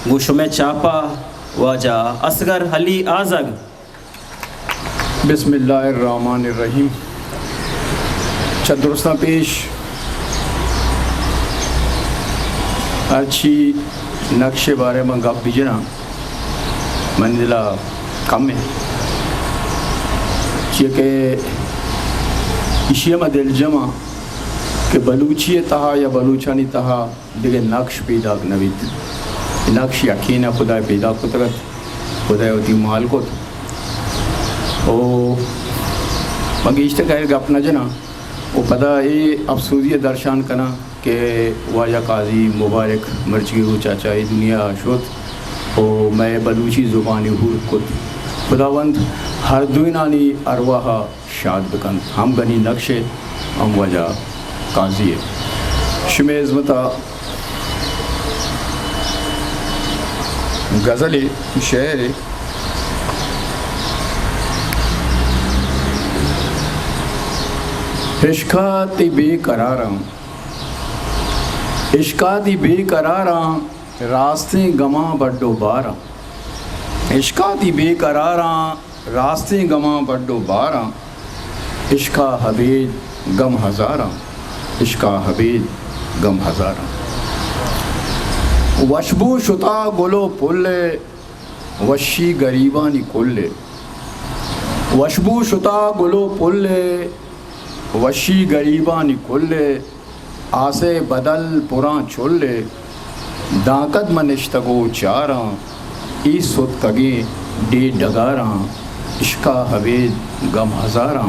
گوشم چاپا واجہ اصغر علی آزگ. بسم اللہ الرحمن الرحیم. درستہ پیش اچھی نقشے بارے میں گپ بجنا منزلہ کم ہے چونکہ اشیاء میں دل جمع کہ بلوچی تہا یا بلوچانی تہا دیکھے نقش پیدا نوید نقش یقین خدا پیدا کترت خدا ہوتی مال کو او مگیشتے کہے گپ نہ جنا وہ پتہ یہ افسوسی درشان کنا کہ واجہ قاضی مبارک مرچی رو چاچا دنیا شد او میں بلوچی زبانی حور کت خداوند ہر دوینانی ارواح شاد بکن ہم گنی نقشے ہم واجہ قاضی شم عظمتہ غزل شعر عشقاتی بے قراراں عشقاتی بے قراراں راستے گماں بڈو باراں عشقاتی بے قراراں راستے گماں بڈو باراں عشقا حبید غم ہزاراں عشقا حبید غم ہزاراں وشبو شتا گلو پلے وشی گریبانی کلے وشبو شتا گلو پلے وشی گریبانی کلے آسے بدل پران چولے داکت منشتگو چاراں ای سوت کگے ڈے ڈگاراں عشقا حبید غم ہزاراں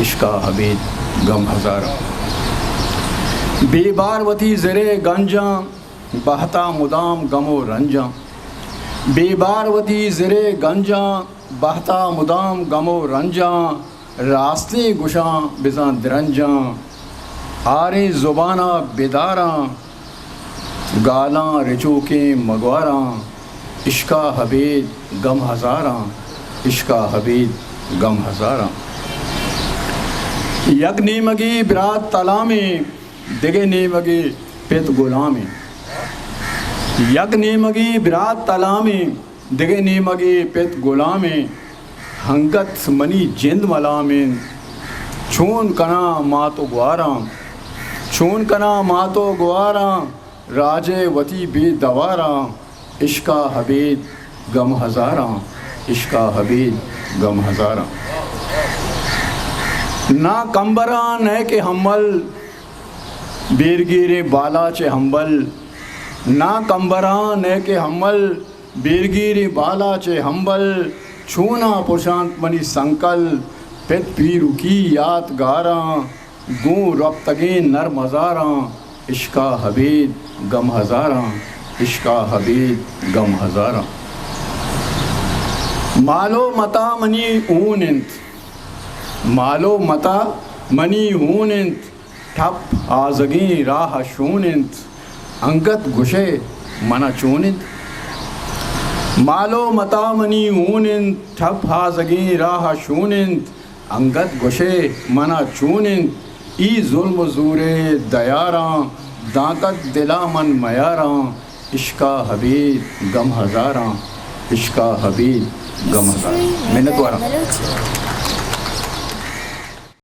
عشقا حبید غم ہزاراں بے بار وتی زرے گنجاں بہتا مدام غم و رنجاں بے بار وتی زرے گنجاں بہتا مدام غم و رنجاں راستے گشاں بزاں درنجاں آرے زبانہ بیداراں گالاں رچوکیں مگواراں عشقا حبید غم ہزاراں عشقا حبید غم ہزاراں یک نیمگی برات تلامی دگے نیمگی پت غلامی یک نیمگی برات تلامی دگے نیمگی پت غلامی ہنگت منی جند ملامین چون کنا ماتو گواراں چون کنا ماتو گواراں راجے وتی بے دواراں عشقا حبید غم ہزاراں عشقا حبید غم ہزاراں نا کمبراں نہ کہ حمل بیرگیر بالا چے ہمبل نا کمبراں نہ کہ حمل بیرگیر بالا چے ہمبل چھونا پرشانت منی سنکل پت پیرو کی یاد گاراں گوں ربتگیں نر مزاراں عشقا حبید غم ہزاراں عشقا حبید غم ہزاراں مالو متا منی اون انت مالو متا منی اون انت ٹھپ آزگیں راہ شون انت انگت گشے منا چون انت مالو متا منی اوننت ٹھپ ہازگیں راہ شوننت انگت گشے منا چوننت ای ظلم زورے دیاراں داکت دلا من میاراں عشقا حبید غم ہزاراں عشقا حبید غم ہزاراں. محنت وارا